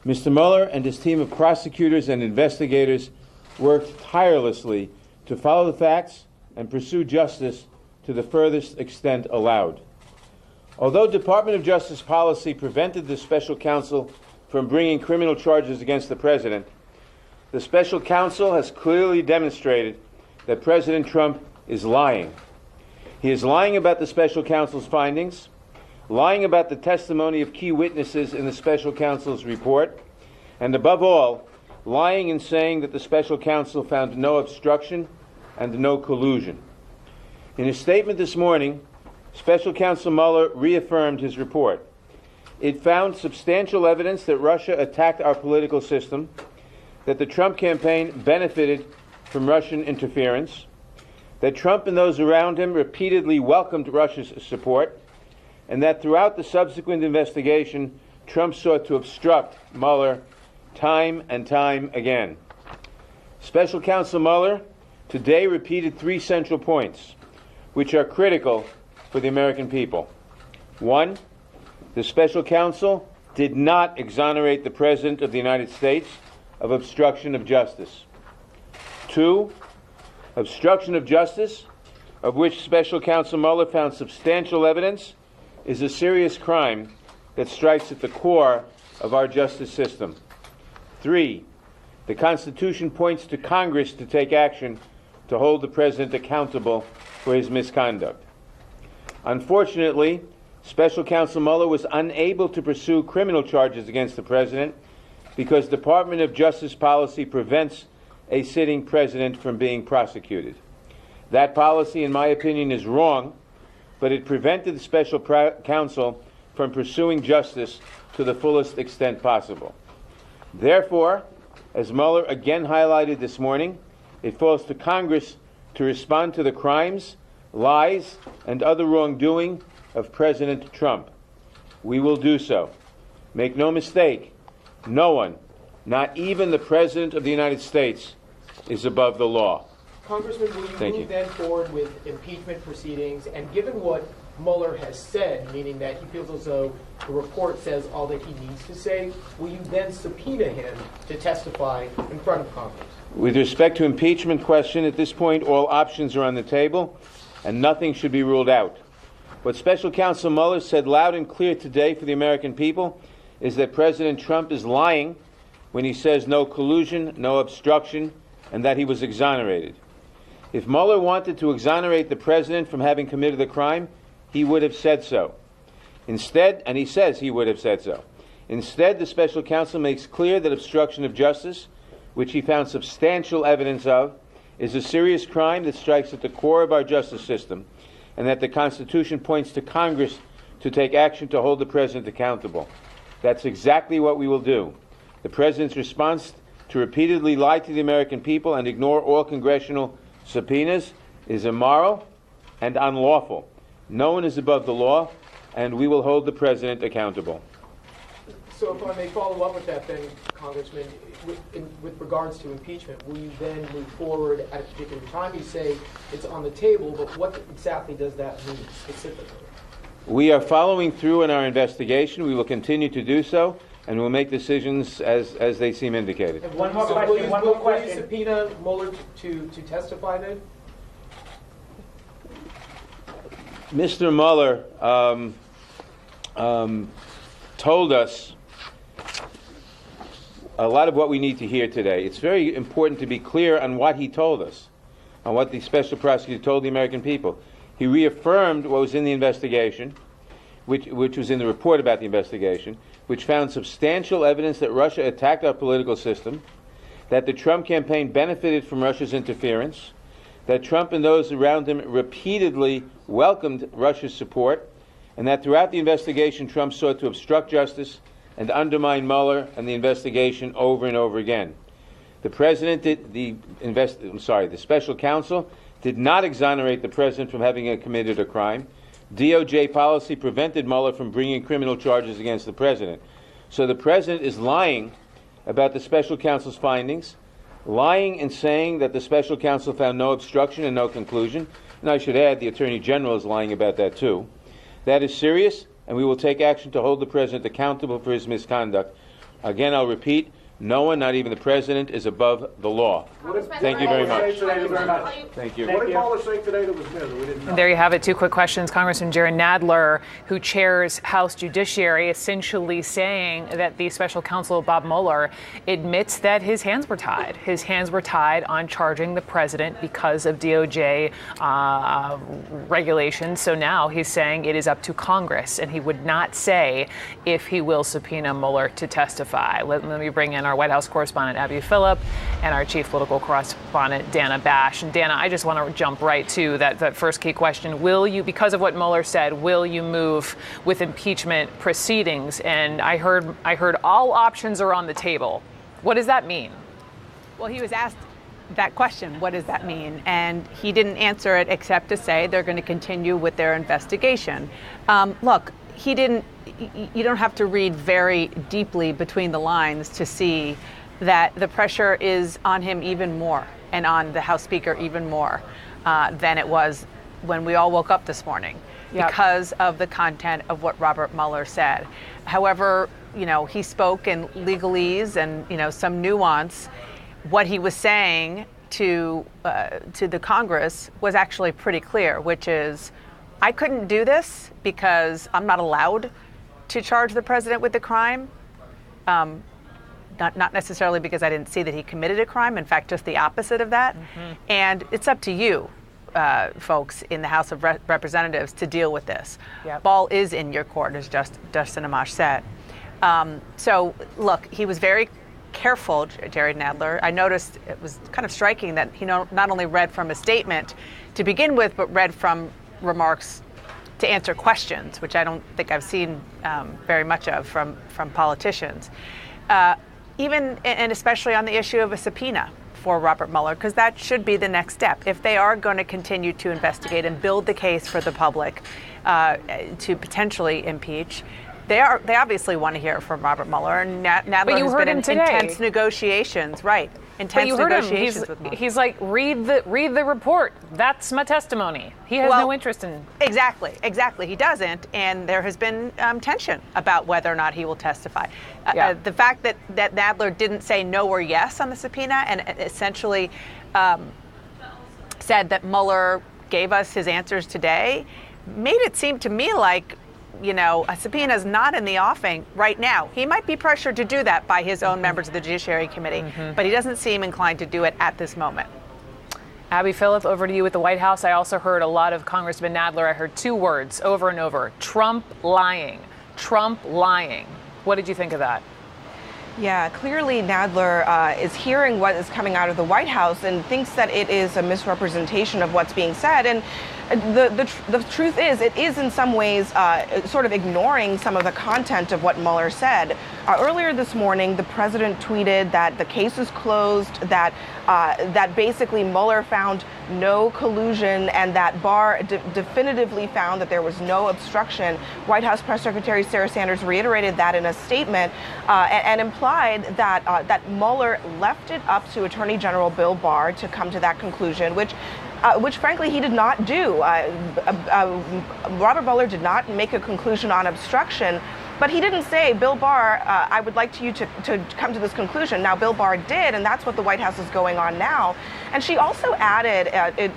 Mr. Mueller and his team of prosecutors and investigators worked tirelessly to follow the facts and pursue justice to the furthest extent allowed. Although Department of Justice policy prevented the special counsel from bringing criminal charges against the president, the special counsel has clearly demonstrated that President Trump is lying. He is lying about the special counsel's findings, lying about the testimony of key witnesses in the special counsel's report, and above all, lying in saying that the special counsel found no obstruction and no collusion. In his statement this morning, Special Counsel Mueller reaffirmed his report. It found substantial evidence that Russia attacked our political system, that the Trump campaign benefited from Russian interference, that Trump and those around him repeatedly welcomed Russia's support, and that throughout the subsequent investigation, Trump sought to obstruct Mueller time and time again. Special Counsel Mueller today repeated three central points, which are critical for the American people. One, the special counsel did not exonerate the President of the United States of obstruction of justice. Two, obstruction of justice, of which Special Counsel Mueller found substantial evidence, is a serious crime that strikes at the core of our justice system. Three, the Constitution points to Congress to take action to hold the President accountable for his misconduct. Unfortunately, Special Counsel Mueller was unable to pursue criminal charges against the President because Department of Justice policy prevents a sitting president from being prosecuted. That policy, in my opinion, is wrong, but it prevented the Special Counsel from pursuing justice to the fullest extent possible. Therefore, as Mueller again highlighted this morning, it falls to Congress to respond to the crimes, lies, and other wrongdoing of President Trump. We will do so. Make no mistake, no one, not even the President of the United States, is above the law. Congressman, will you move then forward with impeachment proceedings? And given what Mueller has said, meaning that he feels as though the report says all that he needs to say, will you then subpoena him to testify in front of Congress? With respect to impeachment question, at this point, all options are on the table, and nothing should be ruled out. What Special Counsel Mueller said loud and clear today for the American people is that President Trump is lying when he says no collusion, no obstruction, and that he was exonerated. If Mueller wanted to exonerate the President from having committed the crime, he would have said so. Instead, and he says he would have said so. Instead, the Special Counsel makes clear that obstruction of justice, which he found substantial evidence of, is a serious crime that strikes at the core of our justice system, and that the Constitution points to Congress to take action to hold the President accountable. That's exactly what we will do. The President's response to repeatedly lie to the American people and ignore all congressional subpoenas is immoral and unlawful. No one is above the law, and we will hold the President accountable. So if I may follow up with that then, Congressman, with regards to impeachment, will you then move forward at a particular time? You say it's on the table, but what exactly does that mean specifically? We are following through in our investigation. We will continue to do so, and we'll make decisions as they seem indicated. And one more question. Will you subpoena Mueller to testify then? Mr. Mueller told us a lot of what we need to hear today. It's very important to be clear on what he told us, on what the special prosecutor told the American people. He reaffirmed what was in the investigation, which was in the report about the investigation, which found substantial evidence that Russia attacked our political system, that the Trump campaign benefited from Russia's interference, that Trump and those around him repeatedly welcomed Russia's support, and that throughout the investigation Trump sought to obstruct justice and undermine Mueller and the investigation over and over again. The special counsel did not exonerate the President from having committed a crime. DOJ policy prevented Mueller from bringing criminal charges against the President. So the President is lying about the special counsel's findings, lying in saying that the special counsel found no obstruction and no conclusion. And I should add, the Attorney General is lying about that too. That is serious, and we will take action to hold the President accountable for his misconduct. Again, I'll repeat, no one, not even the president, is above the law. Thank you very much. Thank you. What did Mueller say today that was new that we didn't know? And there you have it. Two quick questions. Congressman Jerry Nadler, who chairs House Judiciary, essentially saying that the special counsel, Bob Mueller, admits that his hands were tied. His hands were tied on charging the president because of DOJ regulations. So now he's saying it is up to Congress, and he would not say if he will subpoena Mueller to testify. Let me bring in our White House correspondent, Abby Phillip, and our chief political correspondent, Dana Bash. And Dana, I just want to jump right to that first key question. Will you, because of what Mueller said, will you move with impeachment proceedings? And I heard all options are on the table. What does that mean? Well, he was asked that question, what does that mean? And he didn't answer it except to say they're going to continue with their investigation. Look, he didn't. You don't have to read very deeply between the lines to see that the pressure is on him even more and on the House Speaker even more than it was when we all woke up this morning because of the content of what Robert Mueller said. However, he spoke in legalese and, some nuance. What he was saying to the Congress was actually pretty clear, which is, I couldn't do this because I'm not allowed to charge the president with the crime. Not necessarily because I didn't see that he committed a crime. In fact, just the opposite of that. Mm-hmm. And it's up to you, folks in the House of Representatives, to deal with this. Yep. Ball is in your court, as Justin Amash said. So, look, he was very careful, Jerry Nadler. I noticed it was kind of striking that he not only read from a statement to begin with, but read from remarks to answer questions, which I don't think I've seen very much of from politicians. Even and especially on the issue of a subpoena for Robert Mueller, because that should be the next step. If they are going to continue to investigate and build the case for the public to potentially impeach, they obviously want to hear from Robert Mueller. And Nadler has been in intense negotiations, right? Intense negotiations with Mueller. He's like, read the report. That's my testimony. He has no interest in. Exactly. He doesn't, and there has been tension about whether or not he will testify. The fact that Nadler didn't say no or yes on the subpoena, and essentially said that Mueller gave us his answers today, made it seem to me like, a subpoena is not in the offing right now. He might be pressured to do that by his own members of the Judiciary Committee, but he doesn't seem inclined to do it at this moment. Abby Phillip, over to you at the White House. I also heard a lot of Congressman Nadler. I heard two words over and over: Trump lying. Trump lying. What did you think of that? Yeah, clearly Nadler is hearing what is coming out of the White House and thinks that it is a misrepresentation of what's being said. And the truth is, it is in some ways sort of ignoring some of the content of what Mueller said. Earlier this morning, the president tweeted that the case is closed, that basically Mueller found no collusion, and that Barr definitively found that there was no obstruction. White House Press Secretary Sarah Sanders reiterated that in a statement and implied that Mueller left it up to Attorney General Bill Barr to come to that conclusion, which frankly he did not do. Robert Mueller did not make a conclusion on obstruction, but he didn't say, Bill Barr, I would like you to come to this conclusion. Now, Bill Barr did, and that's what the White House is going on now. And she also added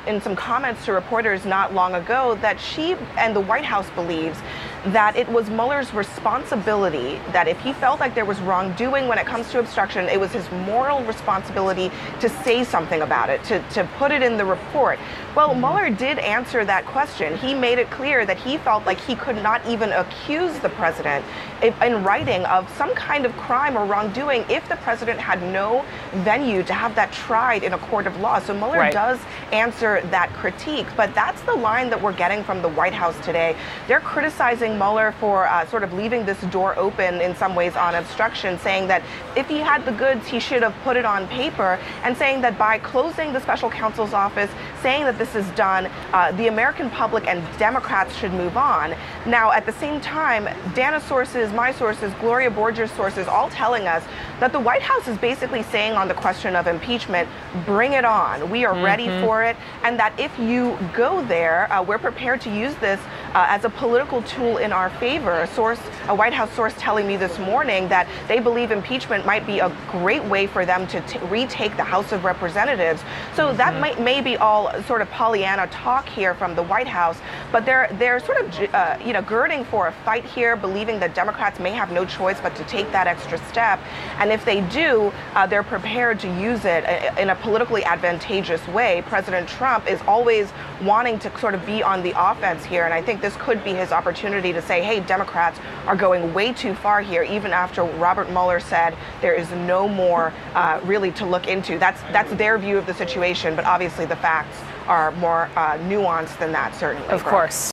in some comments to reporters not long ago that she and the White House believes that it was Mueller's responsibility, that if he felt like there was wrongdoing when it comes to obstruction, it was his moral responsibility to say something about it, to put it in the report. Well, Mueller did answer that question. He made it clear that he felt like he could not even accuse the president in writing of some kind of crime or wrongdoing if the president had no venue to have that tried in a court of law. So Mueller does answer that critique, but that's the line that we're getting from the White House today. They're criticizing Mueller for sort of leaving this door open in some ways on obstruction, saying that if he had the goods, he should have put it on paper, and saying that by closing the special counsel's office, saying that this is done, the American public and Democrats should move on. Now, at the same time, Dana's sources, my sources, Gloria Borger's sources, all telling us that the White House is basically saying on the question of impeachment, bring it on. We are ready for it. And that if you go there, we're prepared to use this as a political tool in our favor. A White House source telling me this morning that they believe impeachment might be a great way for them to retake the House of Representatives. So that may be all sort of Pollyanna talk here from the White House, but they're sort of girding for a fight here, believing that Democrats may have no choice but to take that extra step. And if they do, they're prepared to use it in a politically advantageous way. President Trump is always wanting to sort of be on the offense here, and I think this could be his opportunity to say, hey, Democrats are going way too far here, even after Robert Mueller said there is no more really to look into. That's their view of the situation, but obviously the facts are more nuanced than that, certainly. Of course.